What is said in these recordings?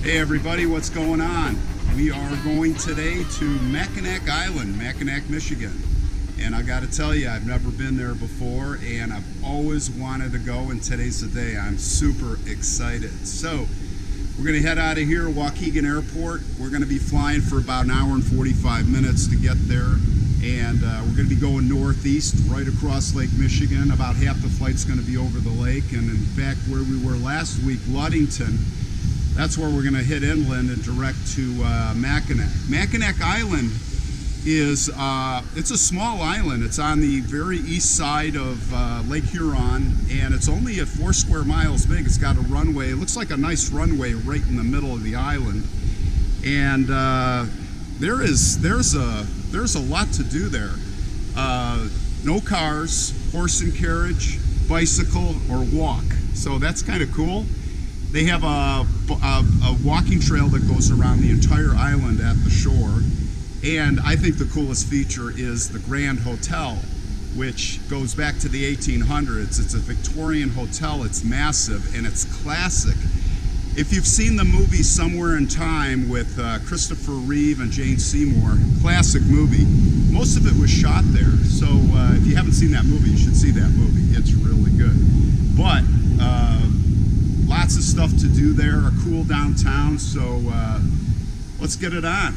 Hey everybody, what's going on? We are going today to Mackinac Island, Mackinac, Michigan. And I gotta tell you, I've never been there before and I've always wanted to go, and today's the day. I'm super excited. So, we're gonna head out of here, Waukegan Airport. We're gonna be flying for about an hour and 45 minutes to get there. And we're gonna be going northeast, right across Lake Michigan. About half the flight's gonna be over the lake. And in fact, where we were last week, Ludington, that's where we're going to hit inland and direct to Mackinac. Mackinac Island is, it's a small island. It's on the very east side of Lake Huron, and it's only at 4 square miles big. It's got a runway. It looks like a nice runway right in the middle of the island. And there's a lot to do there. No cars, horse and carriage, bicycle, or walk. So that's kind of cool. They have a walking trail that goes around the entire island at the shore. And I think the coolest feature is the Grand Hotel, which goes back to the 1800s. It's a Victorian hotel. It's massive and it's classic. If you've seen the movie Somewhere in Time with Christopher Reeve and Jane Seymour, classic movie, most of it was shot there. So if you haven't seen that movie, you should see that movie. It's really good. But lots of stuff to do there, a cool downtown, so let's get it on.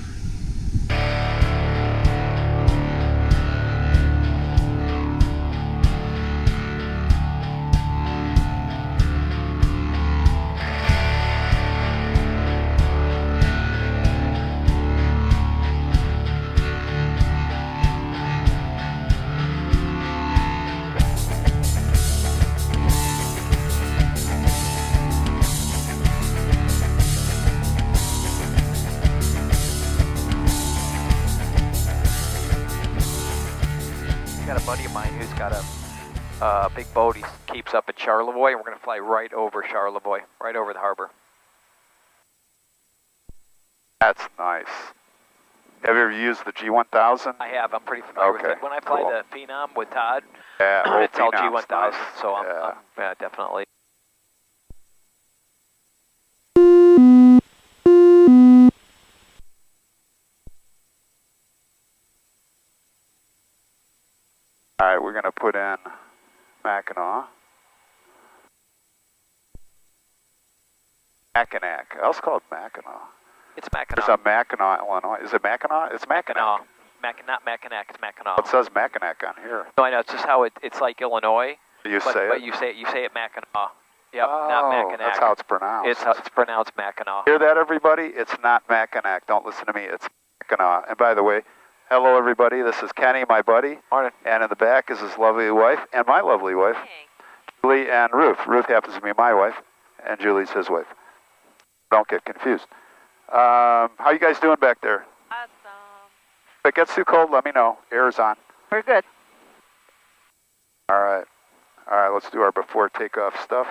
Buddy of mine who's got a big boat he keeps up at Charlevoix, and we're going to fly right over Charlevoix, right over the harbor. That's nice. Have you ever used the G1000? I have. I'm pretty familiar with it. When I fly the Phenom with Todd, it's all G1000, nice. So I'm definitely. All right, we're going to put in Mackinac. Mackinac. I also call it Mackinac. It's Mackinac. There's a Mackinac, Illinois. Is it Mackinac? It's Mackinac. Not Mackinac, it's Mackinac. It says Mackinac on here. No, I know. It's just how it's like Illinois. But you say it Mackinac. Yep, not Mackinac. That's how it's pronounced. It's pronounced Mackinac. Hear that, everybody? It's not Mackinac. Don't listen to me. It's Mackinac. And by the way, hello, everybody. This is Kenny, my buddy. Morning. And in the back is his lovely wife and my lovely wife, Julie and Ruth. Ruth happens to be my wife, and Julie's his wife. Don't get confused. How you guys doing back there? Awesome. If it gets too cold, let me know. Air's on. We're good. All right. All right, let's do our before takeoff stuff.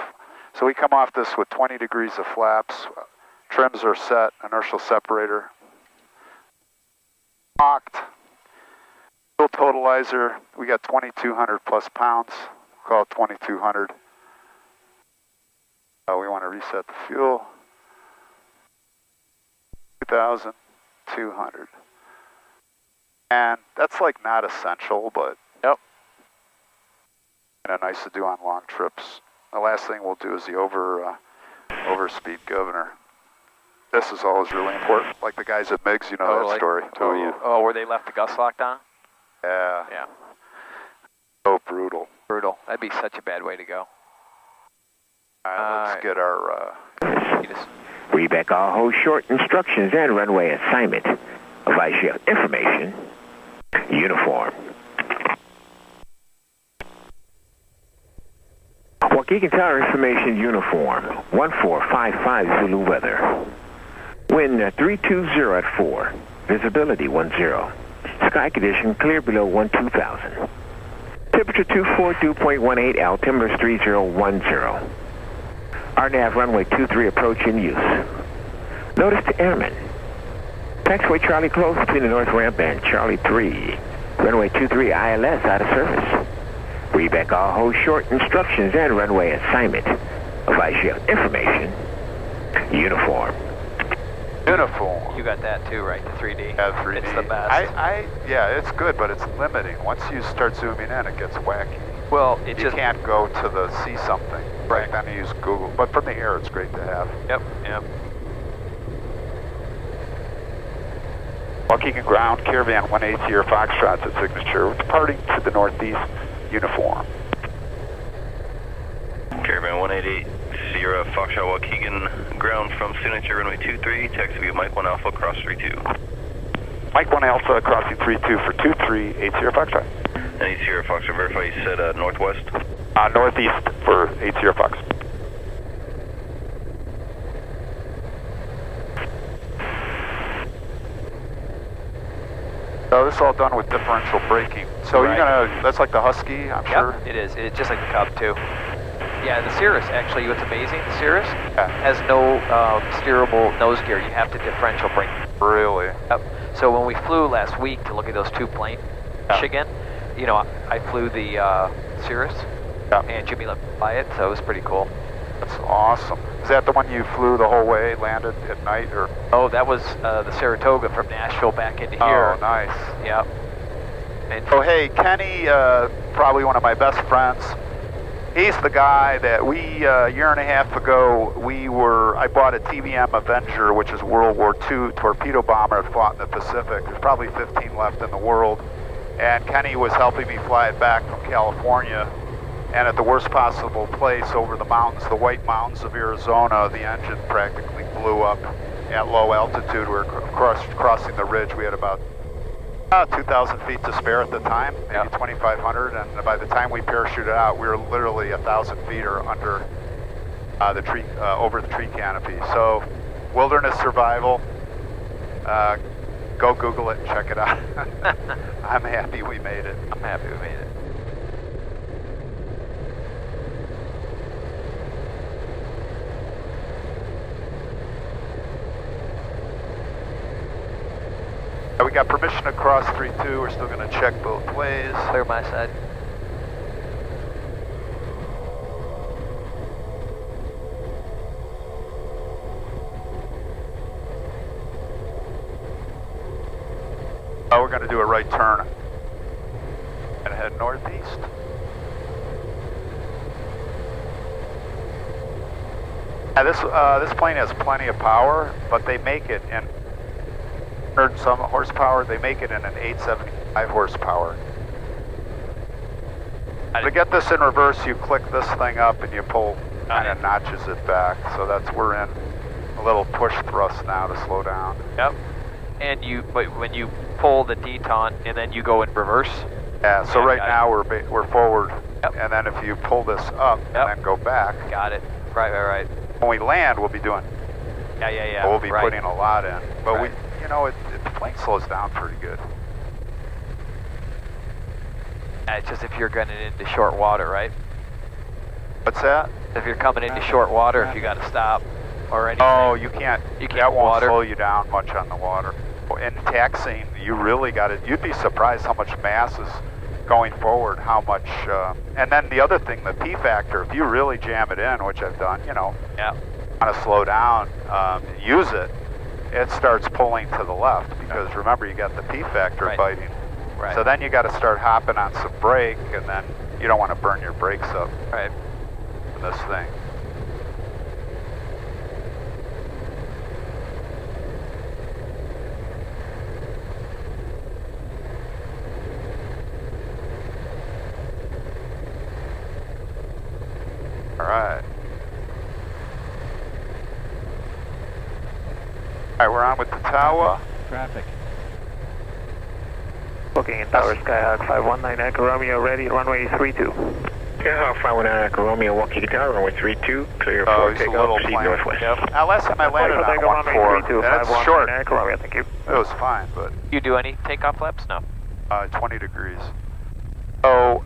So we come off this with 20 degrees of flaps. Trims are set, inertial separator. Locked. Fuel totalizer, we got 2,200 plus pounds. We'll call it 2,200. We want to reset the fuel. 2,200. And that's like not essential, but yep. Kind of nice to do on long trips. The last thing we'll do is the overspeed governor. This is always really important. Like the guys at Miggs, you know that story. Oh, where they left the gust lock down? Yeah. Yeah. So brutal. Brutal. That'd be such a bad way to go. All right, let's get our... Reback all hold short instructions and runway assignment. Vice Chief information. Uniform. Waukegan Tower information uniform. 1455 Zulu weather. Wind 320 at 4. Visibility 10. Sky condition clear below 12,000. Temperature 242.18, altimeter 3010. RNAV runway 23 approach in use. Notice to airmen. Taxiway Charlie close between the north ramp and Charlie 3. Runway 23 ILS out of service. Reback all hold short instructions and runway assignment. Vice Chief information. Uniform. Uniform. You got that too, right? The 3D. Yeah, 3D. It's the best. Yeah, it's good, but it's limiting. Once you start zooming in, it gets wacky. Well, You can't go to the see something. Right. Then you use Google. But from the air, it's great to have. Yep. Waukegan ground, Caravan 18 Sierra Foxtrot's at signature. We're departing to the northeast, uniform. Caravan 188 Sierra Foxtrot Waukegan ground from signature runway 23, taxi via Mike 1 Alpha cross 32. Mike 1 Alpha crossing 32 for 23 Sierra Foxtrot. And 8 Sierra Foxtrot, verify you said northwest? Northeast for 8 Sierra Fox. So this is all done with differential braking. So Right. you're gonna, that's like the Husky, I'm sure? It is. It's just like the Cub too. Yeah, the Cirrus, actually, what's amazing, the Cirrus Yeah. has no steerable nose gear. You have to differential brake. Really? Yep. So when we flew last week to look at those two planes, Michigan, you know, I flew the Cirrus, and Jimmy let me fly it, so it was pretty cool. That's awesome. Is that the one you flew the whole way, landed at night, or? Oh, that was the Saratoga from Nashville back into here. Oh, nice. Yep. And Oh, hey, Kenny, probably one of my best friends. He's the guy that we, a year and a half ago, I bought a TBM Avenger, which is World War II torpedo bomber that fought in the Pacific. There's probably 15 left in the world. And Kenny was helping me fly it back from California. And at the worst possible place over the mountains, the White Mountains of Arizona, the engine practically blew up at low altitude. We were crossing the ridge. We had about 2,000 feet to spare at the time, maybe 2,500. And by the time we parachuted out, we were literally 1,000 feet or under the tree, over the tree canopy. So, wilderness survival. Go Google it and check it out. I'm happy we made it. I'm happy we made it. We got permission to cross 3-2. We're still going to check both ways. Clear my side. We're going to do a right turn and head northeast. This plane has plenty of power, but they make it in 100 and some horsepower. They make it in an 875 horsepower. To get this in reverse, you click this thing up and you pull, kind of notches it back. So we're in a little push thrust now to slow down. Yep. And when you pull the deton and then you go in reverse. Yeah. So right now we're forward, and then if you pull this up and then go back. Got it. Right. When we land, we'll be doing. Yeah. We'll be putting a lot in, but Right. the plane slows down pretty good. It's just if you're getting into short water, right? What's that? If you're coming into short water, if you got to stop or anything. Oh, you can't. That won't water. slow you down much on the water. In taxiing, you really got it. You'd be surprised how much mass is going forward. How much, and then the other thing, the P factor. If you really jam it in, which I've done, want to slow down, use it. It starts pulling to the left because remember you got the P factor biting. Right. So then you got to start hopping on some brake, and then you don't want to burn your brakes up. Right. In this thing. All right. All right, we're on with the Tawa. Traffic. Booking Tower Skyhawk 519 Echo Romeo ready, runway 32. Skyhawk 519 Echo Romeo, Waukegan Tower, runway 32, clear for takeoff, proceed northwest. Now, last time I landed on 1-4, that's short. Echo Romeo, thank you. It was fine, but You do any takeoff flaps? No. 20 degrees. So,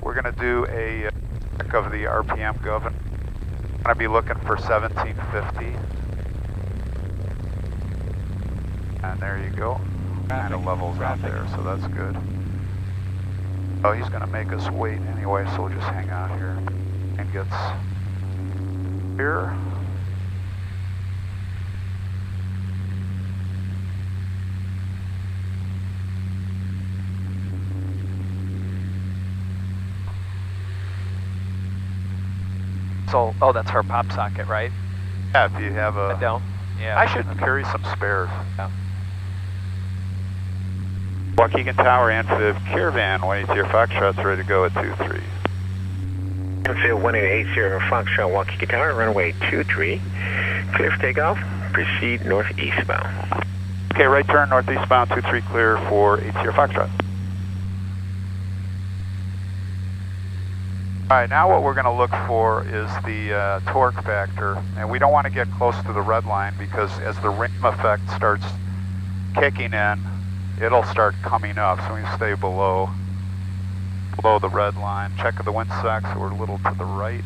we're going to do a check of the RPM governor. I'm going to be looking for 1750. And there you go. Kind of levels out there, so that's good. Oh, he's going to make us wait anyway, so we'll just hang out here. And gets here. So, oh, that's her pop socket, right? Yeah, if you have a... I don't. Yeah. I should carry some spares. Yeah. Waukegan Tower, Amphib, Caravan 180 Foxtrot's ready to go at 23. Amphib 1880 Foxtrot, Waukegan Tower, runway 23. Clear for takeoff. Proceed northeastbound. Okay, right turn, northeastbound, 23 clear for 80 Foxtrot. All right, now what we're going to look for is the torque factor, and we don't want to get close to the red line because as the rim effect starts kicking in, it'll start coming up, so we stay below the red line. Check the wind socks, so we're a little to the right.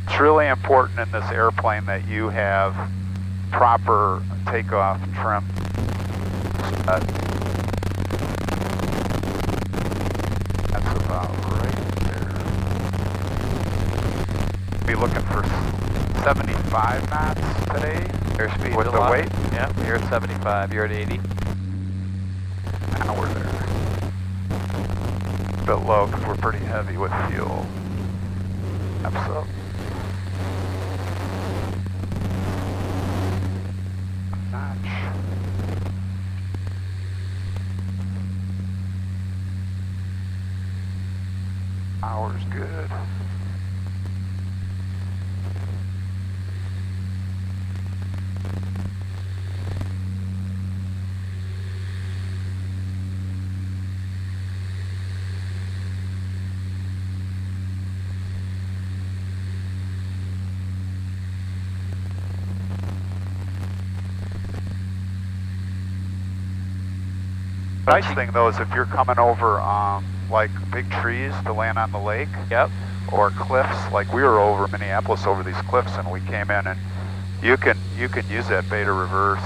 It's really important in this airplane that you have proper takeoff trim. That's about right there. Be looking for 75 knots today. Airspeed with the weight. Yeah, you're at 75. You're at 80. Now we're there. A bit low because we're pretty heavy with fuel. Up. Notch. Power's good. The nice thing though is if you're coming over like big trees to land on the lake, Yep. or cliffs, like we were over Minneapolis over these cliffs and we came in and you can use that beta reverse,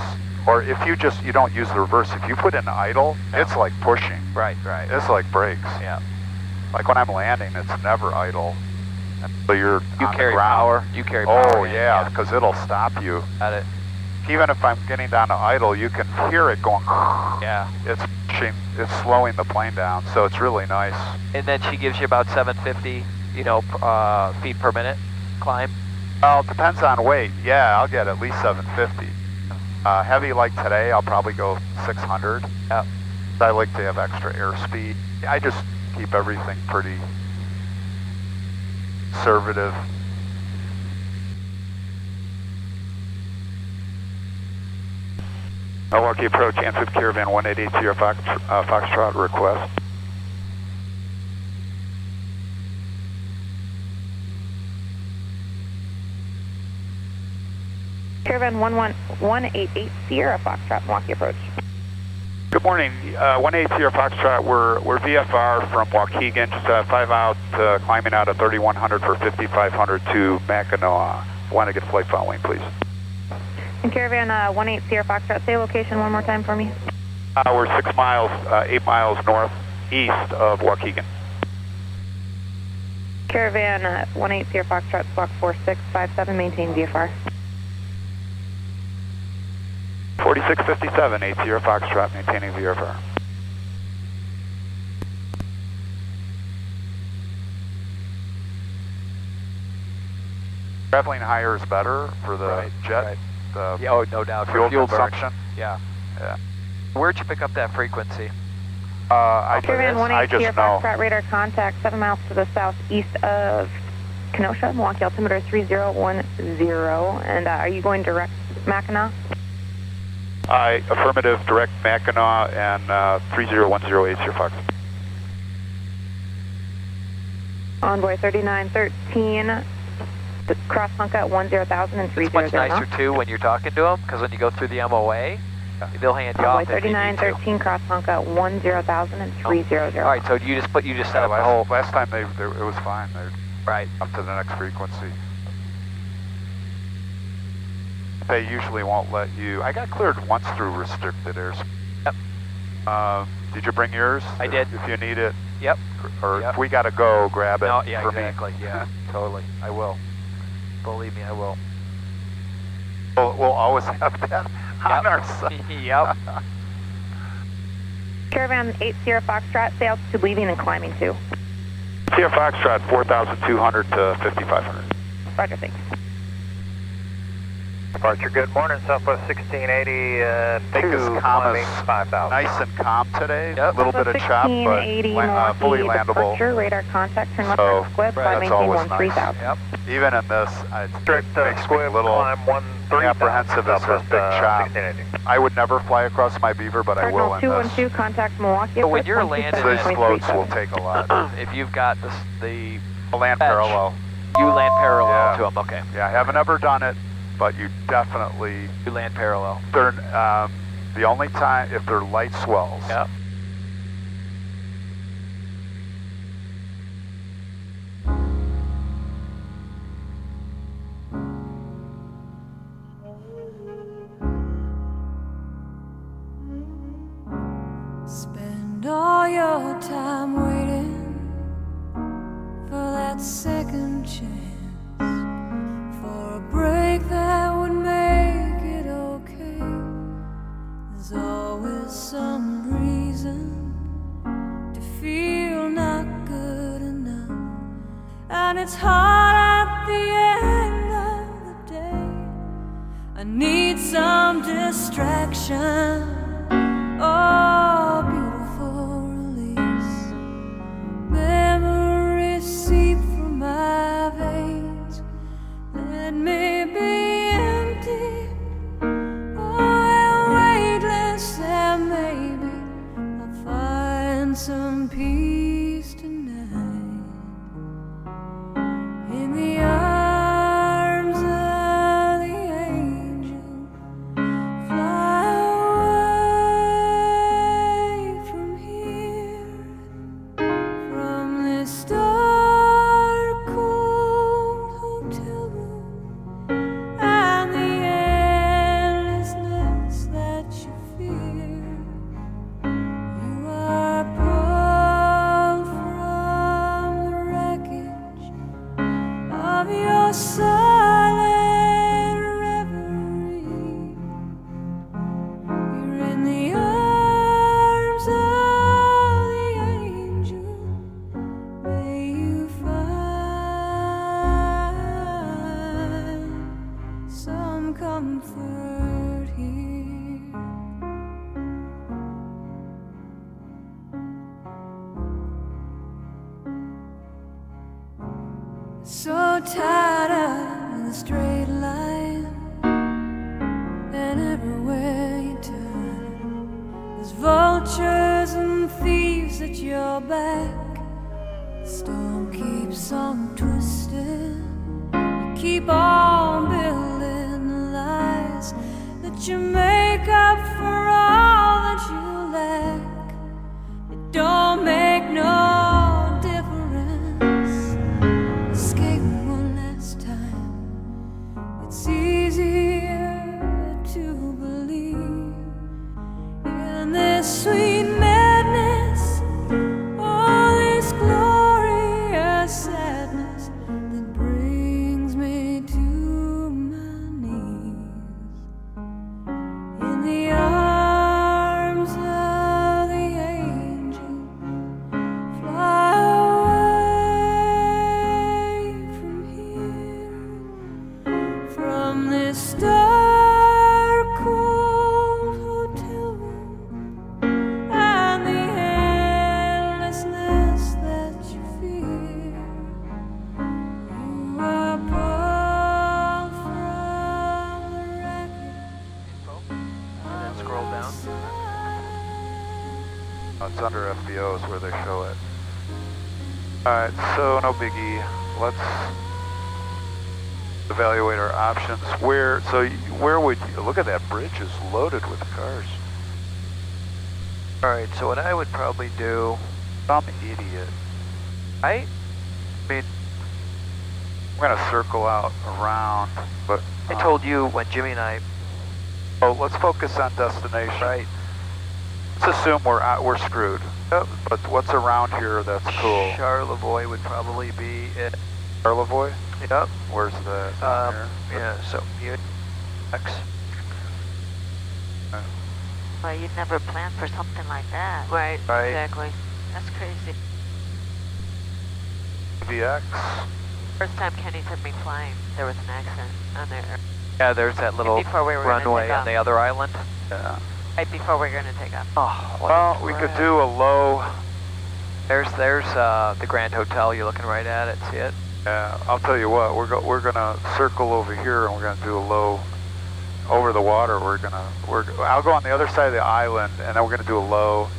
or if you don't use the reverse, if you put in idle, it's like pushing. Right. It's like brakes. Yeah. Like when I'm landing, it's never idle. So you're You on carry the ground. power. You carry power. Oh yeah, because it'll stop you. Got it. Even if I'm getting down to idle, you can hear it going. Yeah. It's pushing, it's slowing the plane down, so it's really nice. And then she gives you about 750, feet per minute climb. Well, it depends on weight. Yeah, I'll get at least 750. Heavy like today, I'll probably go 600. Yeah. I like to have extra airspeed. I just keep everything pretty conservative. Milwaukee approach, Amphib Caravan 1880 Foxtrot request. Caravan 11880 Sierra Foxtrot, Milwaukee approach. Good morning, 180 Foxtrot. We're VFR from Waukegan, just 5 out, climbing out of 3100 for 5500 to Mackinac. Want to get flight following, please. And Caravan 180 Foxtrot, say location one more time for me. We're 6 miles, 8 miles northeast of Waukegan. Caravan 180 Foxtrot, squawk 4657, maintain VFR. 4657, 80 Foxtrot, maintaining VFR. Traveling higher is better for the jet. Right. The No doubt. fuel burn. consumption. Yeah. Yeah. Where'd you pick up that frequency? I Caravan just 180 know. Foxtrot, radar contact 7 miles to the southeast of Kenosha, Milwaukee, altimeter 3010. And are you going direct Mackinac? Affirmative, direct Mackinac and 3010 Fox. Envoy 3913, cross Hunka at 10,000 and It's much nicer too when you're talking to them, because when you go through the MOA, they'll hand you off. Envoy 3913, cross Hunka at 10,000 and 300. All right, so you just set up the whole. Last time it was fine. They're right up to the next frequency. They usually won't let you. I got cleared once through restricted airspace. Yep. Did you bring yours? I did. If you need it. Yep. Or if we got to go, grab it No, yeah, for exactly. me. Yeah, totally. I will. Believe me, I will. We'll always have that on our side. Yep. Caravan 80 Foxtrot, say altitude leaving and climbing to. Sierra Foxtrot 4,200 to 5,500. Roger, thanks. Departure, good morning, Southwest 1680, I think this calm is 5,000. nice and calm today. Yep. A little bit of chop, but fully landable. Departure, radar contact, turn left So, on squib, that's maintain always 13,000. Yep. Even in this, it Strict makes me a squib, little climb 13,000. apprehensive as there's big chop. 1680. I would never fly across my beaver, but I will Cardinal in this. 212, contact Milwaukee. So when Airport you're landed, 127, These floats will 23,700. take a lot. If you've got the A land edge, parallel. you land parallel Yeah. to them. Okay. Yeah, I haven't ever done it, but you definitely, You land parallel. they're, the only time, if they're light swells. Yep. Spend all your time waiting for that second chance, for a break that would make it okay. There's always some reason to feel not good enough, and it's hard at the end of the day. I need some distraction. Oh, beautiful release. Memories seep from my veins. Let me be empty. Oh, and weightless, and maybe I'll find some peace tonight. In the arms of the angel, fly away from here, from this dark, cold hotel room, and the endlessness that you fear. You are pulled from the wreckage of your silent reverie. You're in the arms of the angel. May you find some comfort here. So tired of the straight line, and everywhere you turn, there's vultures and thieves at your back. The storm keeps on twisting. You keep on building the lies that you make up for all that you lack. It don't make no difference. Escape one last time. It's easier to believe in this sweet madness, all this glorious sadness that brings me to my knees. In the arms of the angel, fly away from here, from this dark, cold hotel room, and the endlessness that you fear. You are pulled from the wreckage. And then scroll down. It's under FBO is where they show it. Alright, so no biggie. Let's evaluate our options. Where would you, look at that bridge is loaded with cars. All right. So what I would probably do, Some idiot. I I'm gonna circle out around, but I told you when Jimmy and I, oh, let's focus on destination. right? Let's assume we're screwed. But what's around here that's cool? Charlevoix would probably be it. Charlevoix? Yep. Where's the down here? Yeah. So you X. Well, you'd never plan for something like that. Right, Right. exactly. That's crazy. VX. First time Kenny took me flying, there was an accident on there. Yeah, there's that little Before we were gonna runway take on off. the other island. Yeah. Right before we were going to take off. Oh, what Well, a we could drag. do a low. There's the Grand Hotel. You're looking right at it. See it? I'll tell you what. We're gonna circle over here and we're gonna do a low over the water. I'll go on the other side of the island and then we're gonna do a low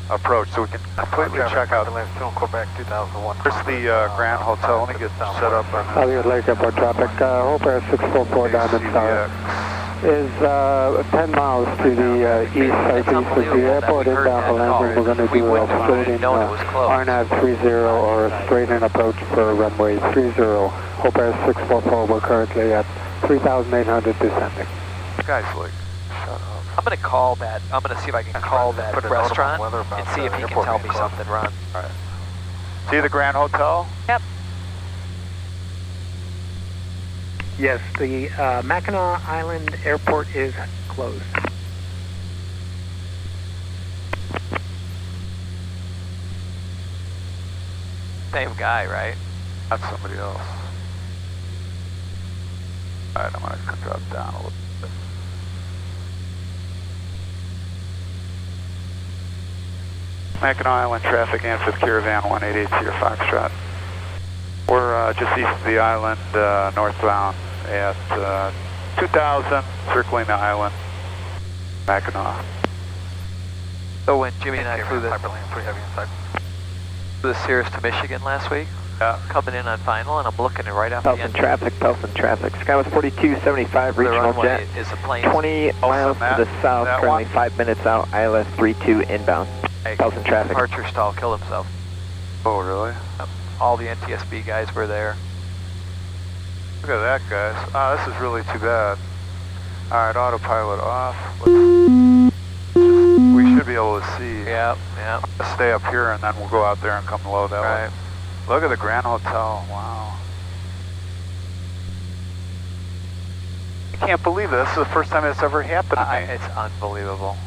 approach so we can completely check out. Quebec 2001. There's the Grand Hotel. Let me get set up on Elliott Lake Airport traffic. Hope Air 644 Diamond Star is 10 miles to the east southeast of the airport inbound for landing. We're going to do a straight in RNAV 30 or a straight in approach for runway 30. Hope Air 644. We're currently at 3,800 descending. Guys, like, shut up. I'm gonna call that. I'm gonna see if I can call that restaurant and see if he can tell me something, Ron. All right. See the Grand Hotel? Yep. Yes, the Mackinac Island Airport is closed. Same guy, right? That's somebody else. All right, I'm gonna drop down a little bit. Mackinac Island traffic, Amphib Caravan 188 your Foxtrot. We're just east of the island, northbound at 2000, circling the island, Mackinac. So when Jimmy and I flew the Cirrus to Michigan last week, coming in on final, and I'm looking right off the end. Pelson traffic. Skywest 4275 regional jet. Is the plane 20 miles to the south, currently 5 minutes out, ILS 32 inbound. Pelson traffic. Departure stall, killed himself. Oh, really? All the NTSB guys were there. Look at that, guys. Ah, this is really too bad. All right, autopilot off. We should be able to see. Yeah. Let's stay up here, and then we'll go out there and come low that way. Look at the Grand Hotel. Wow. I can't believe this. This is the first time it's ever happened to me. It's unbelievable.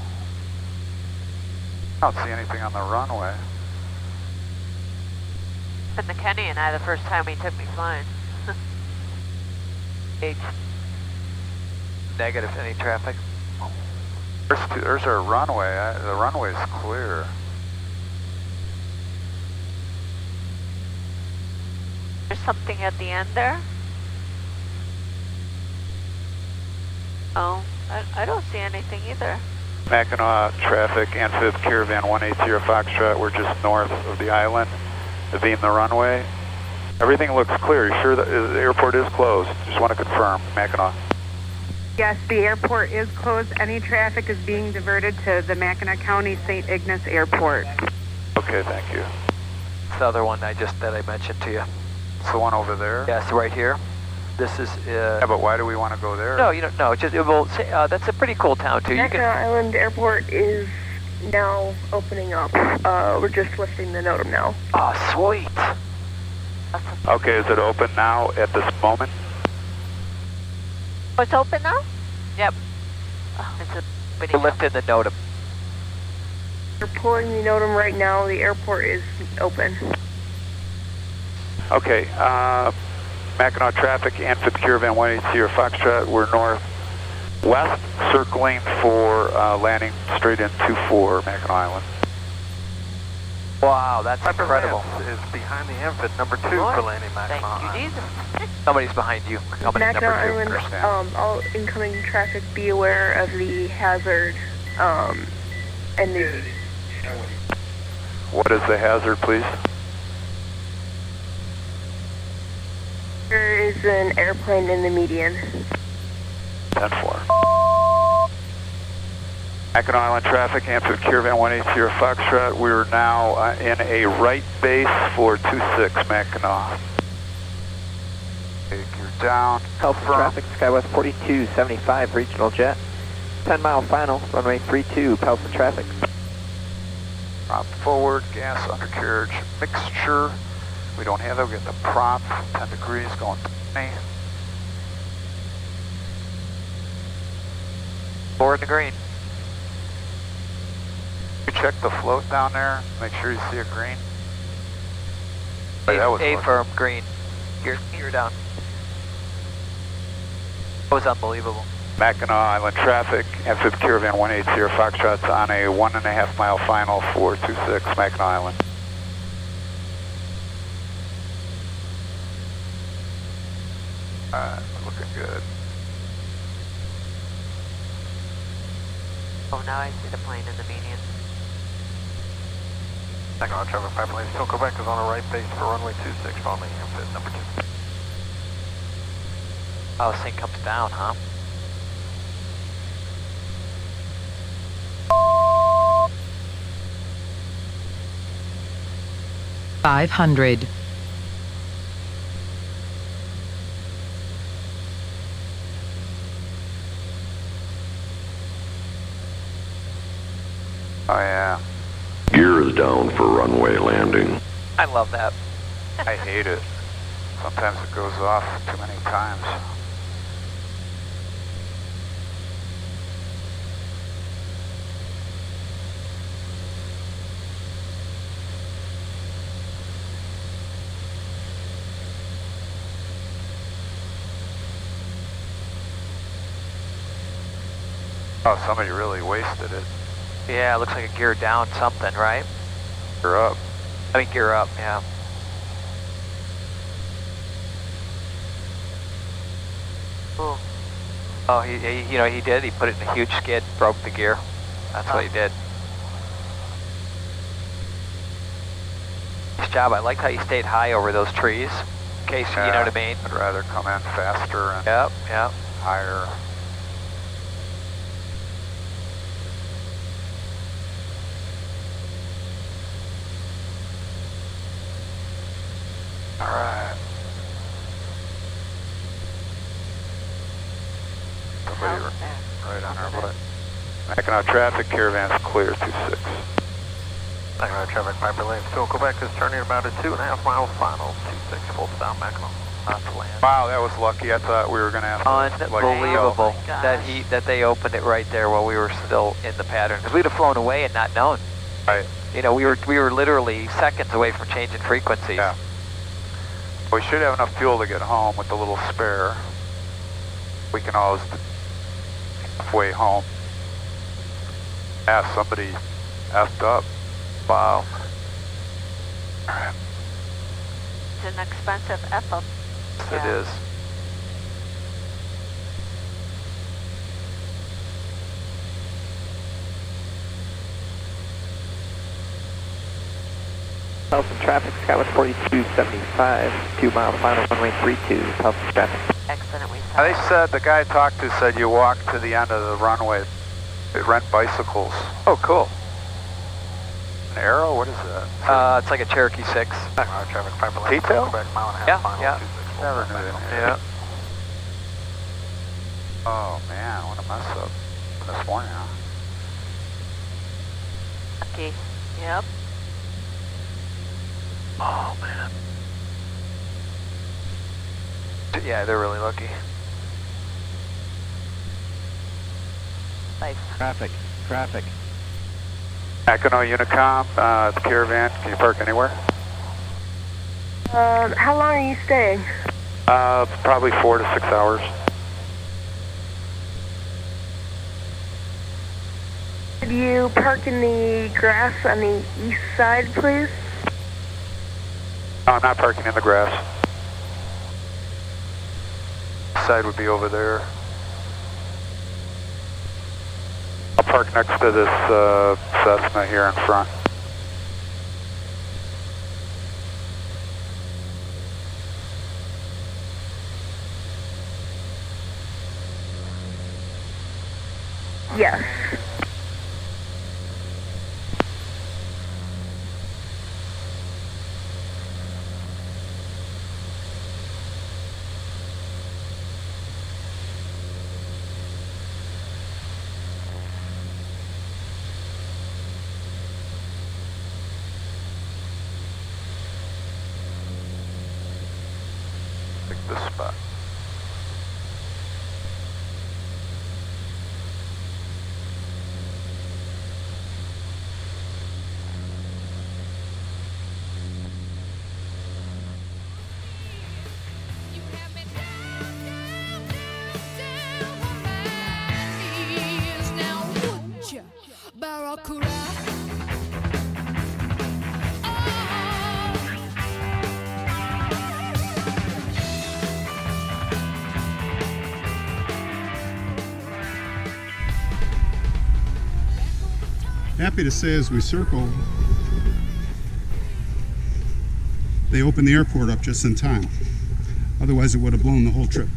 I don't see anything on the runway. And the Kenny and I, the first time he took me flying. H. Negative, any traffic? There's our runway. The runway's clear. There's something at the end there? Oh, I don't see anything either. Mackinac traffic, Amphib Caravan 180 Foxtrot. We're just north of the island, beam the runway. Everything looks clear. You sure that the airport is closed? Just want to confirm, Mackinac. Yes, the airport is closed. Any traffic is being diverted to the Mackinac County St. Ignace Airport. Okay, thank you. It's the other one that I mentioned to you. It's the one over there? Yes, right here. This is. Yeah, but why do we want to go there? No, that's a pretty cool town too. Mackinac Island Airport is now opening up. We're just lifting the NOTAM now. Oh, sweet. Okay, is it open now at this moment? Oh, it's open now? Yep. Oh, it's We lifted the NOTAM. We're pulling the NOTAM right now. The airport is open. Okay, Mackinac traffic, Amphib Caravan 180 Foxtrot. We're northwest, circling for landing straight in 24 Mackinac Island. Wow, that's incredible. Is behind the Amphib, number 2 for landing Mackinac Island. Somebody's behind you. Coming in Mackinac number 2. Island, all incoming traffic, be aware of the hazard, and the... What is the hazard, please? There is an airplane in the median. 10-4. Mackinac Island traffic, Amphib Caravan 180 Foxtrot. We're now in a right base for 26 Mackinac. Okay, gear down. Pelson traffic, Skywest 4275 regional jet. 10 mile final, runway 32, Pelson traffic. Prop forward, gas undercarriage mixture. We don't have that, we got the prop, 10 degrees, going 20. Forward in the green. You check the float down there, make sure you see a green. A firm, green. Gear down. That was unbelievable. Mackinac Island traffic, Amphib Caravan 180 Foxtrot's on a 1.5 mile final 426 Mackinac Island. Looking good. Oh, now I see the plane in the median. Mackinac traffic pipeline still Quebec is on a right base for runway 26 following Amphib number 2. Oh, this thing comes down, huh? $500. Oh yeah. Gear is down for runway landing. I love that. I hate it. Sometimes it goes off too many times. Oh, somebody really wasted it. Yeah, it looks like a gear down something, right? Gear up. I mean, gear up, yeah. Ooh. Oh, he did. He put it in a huge skid, broke the gear. That's what he did. Nice job. I liked how you stayed high over those trees. In case, you know what I mean? I'd rather come in faster and yep. higher. All right. Somebody right on our butt. Mackinac traffic, Caravan's clear, 26. Mackinac traffic pipeline still Quebec is turning about a 2.5 mile final, 26 full down Mackinac. Wow, that was lucky. I thought we were going to have to unbelievable Oh that they opened it right there while we were still in the pattern. Because we'd have flown away and not known. Right. You know, we were literally seconds away from changing frequencies. Yeah. We should have enough fuel to get home with a little spare. We can always halfway home. Yeah, somebody effed up. Wow. All right. It's an expensive F-up. It is. Pelson traffic, Skywest 4275, 2 mile final, runway 32, Pelson traffic. Excellent, we They said, the guy I talked to said you walk to the end of the runway. They rent bicycles. Oh, cool. An Arrow? What is that? It's like a Cherokee 6. Traffic pipeline. Detail? Yeah. Never knew that. Yeah. Oh man, what a mess up this morning, huh? Okay. Yep. Oh man. Yeah, they're really lucky. Traffic. Mackinac Unicom, the Caravan, can you park anywhere? How long are you staying? Probably 4 to 6 hours. Could you park in the grass on the east side, please? No, I'm not parking in the grass. Side would be over there. I'll park next to this Cessna here in front. Yes. Pick this spot. Happy to say as we circle, they opened the airport up just in time. Otherwise it would have blown the whole trip.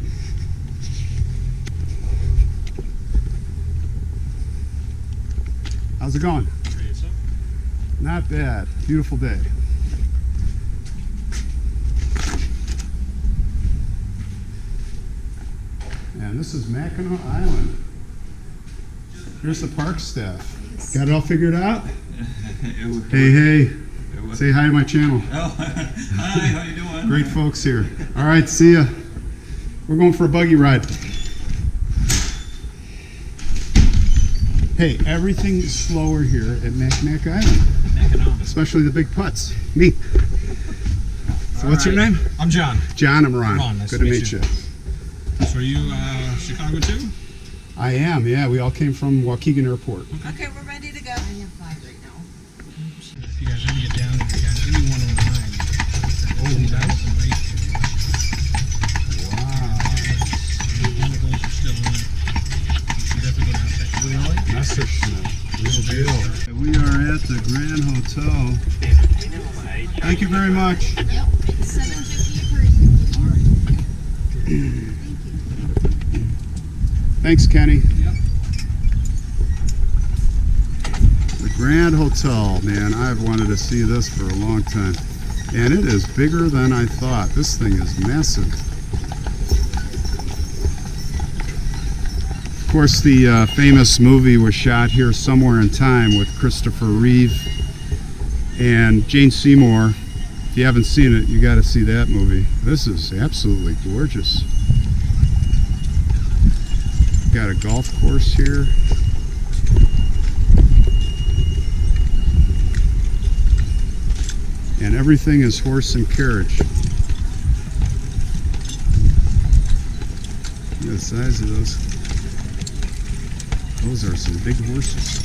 How's it going? Not bad. Beautiful day. And this is Mackinac Island. Here's the park staff. Got it all figured out? Hey. Say hi to my channel. Oh, hi, how you doing? Great folks here. All right, see ya. We're going for a buggy ride. Hey, everything's slower here at Mackinac Island. Especially the big putts. Me. So what's your name? I'm John. John, I'm Ron. Nice Good to meet you. So are you Chicago too? I am, yeah. We all came from Waukegan Airport. Okay, we're ready to go. I have 5 right now. If you guys want to get down, you got any 109. Oh, that's great. Wow. One of those are still in. You should definitely go down and check it. Really? That's a real deal. We are at the Grand Hotel. Thank you very much. Yep, $7.50 per person. Thanks, Kenny. Yep. The Grand Hotel, man, I've wanted to see this for a long time. And it is bigger than I thought. This thing is massive. Of course, the famous movie was shot here Somewhere in Time with Christopher Reeve and Jane Seymour. If you haven't seen it, you got to see that movie. This is absolutely gorgeous. Got a golf course here. And everything is horse and carriage. Look at the size of those. Those are some big horses.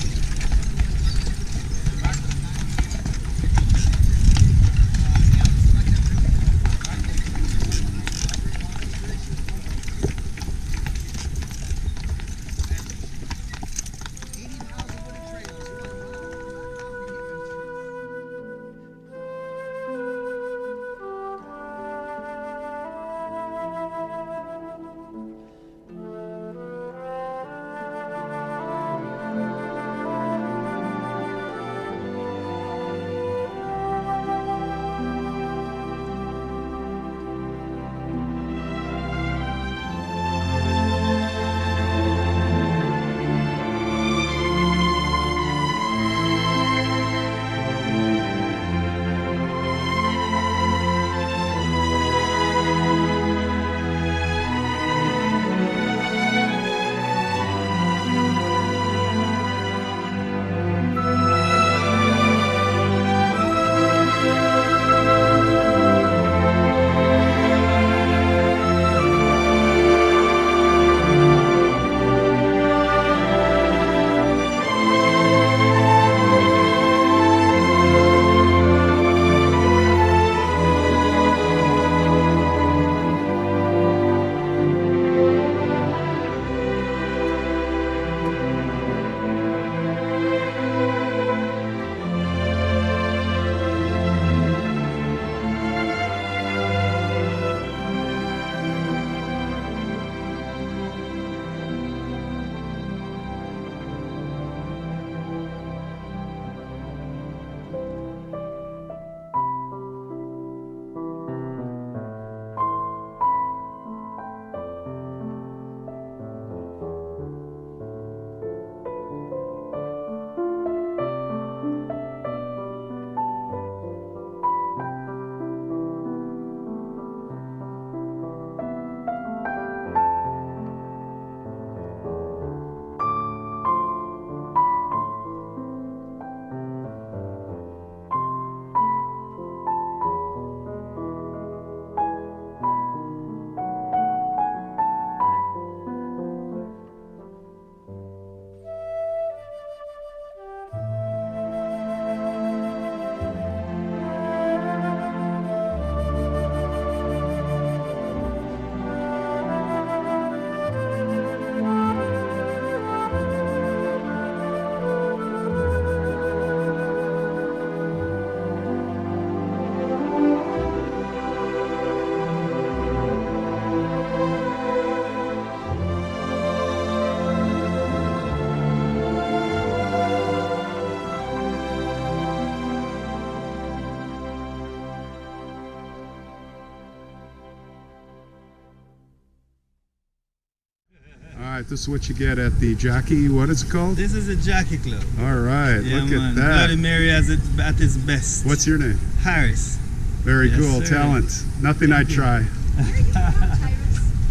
right, this is what you get at the Jockey, what is it called? This is a Jockey Club. All right, yeah, look man. at that. Bloody Mary at its best. What's your name? Harris. Very Yes, cool, sir. talent. Nothing I'd try.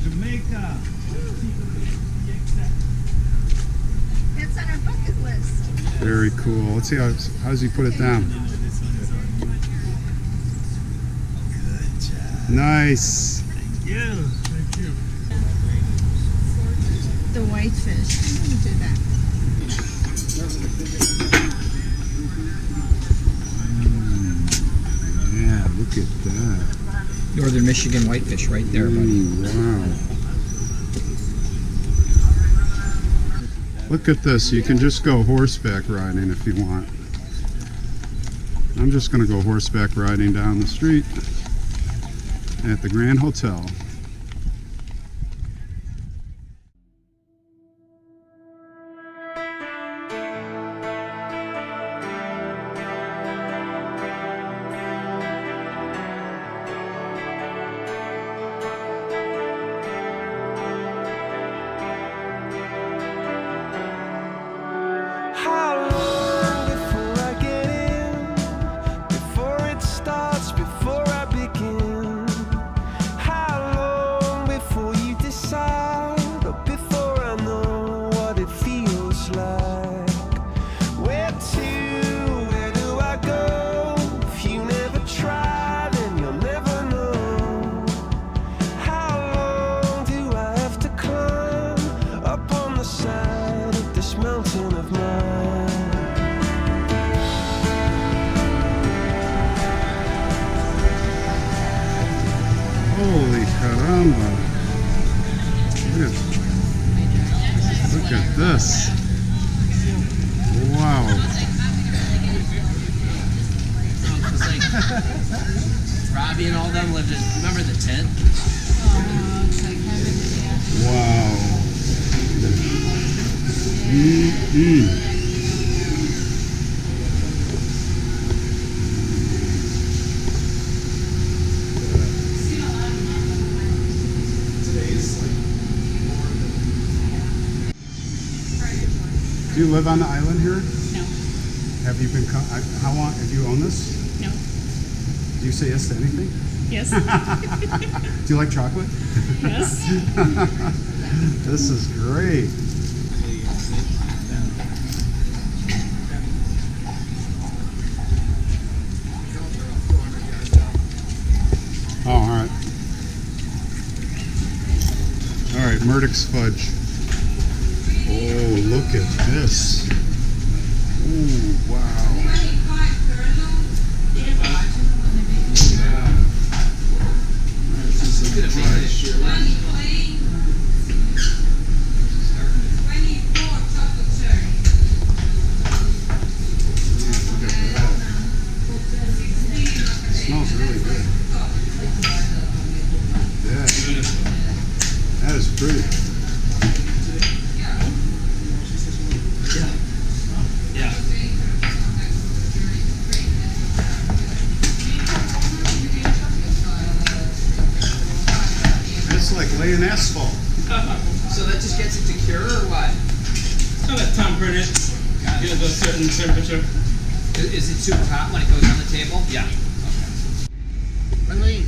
Jamaica. That's on our bucket list. Very cool. Let's see how's he put it down. Good job. Nice. Thank you. Thank you. The whitefish. I'm going to do that. Yeah, look at that. Northern Michigan whitefish right there, buddy. Wow. Look at this. You can just go horseback riding if you want. I'm just going to go horseback riding down the street at the Grand Hotel. Holy caramba. Look at this. Wow. Robbie and all them lived in, remember the tent? Wow. Do you live on the island here? No. Have you been, how long, have you owned this? No. Do you say yes to anything? Yes. Do you like chocolate? Yes. This is great. Oh, all right. All right, Murdoch's fudge. Oh, look at this. Ooh, wow. Smells really good. Yeah. That is pretty. It's like laying asphalt. So that just gets it to cure or what? So that temperate it. Get it to a certain temperature. Is it super hot when it goes on the table? Yeah. Runway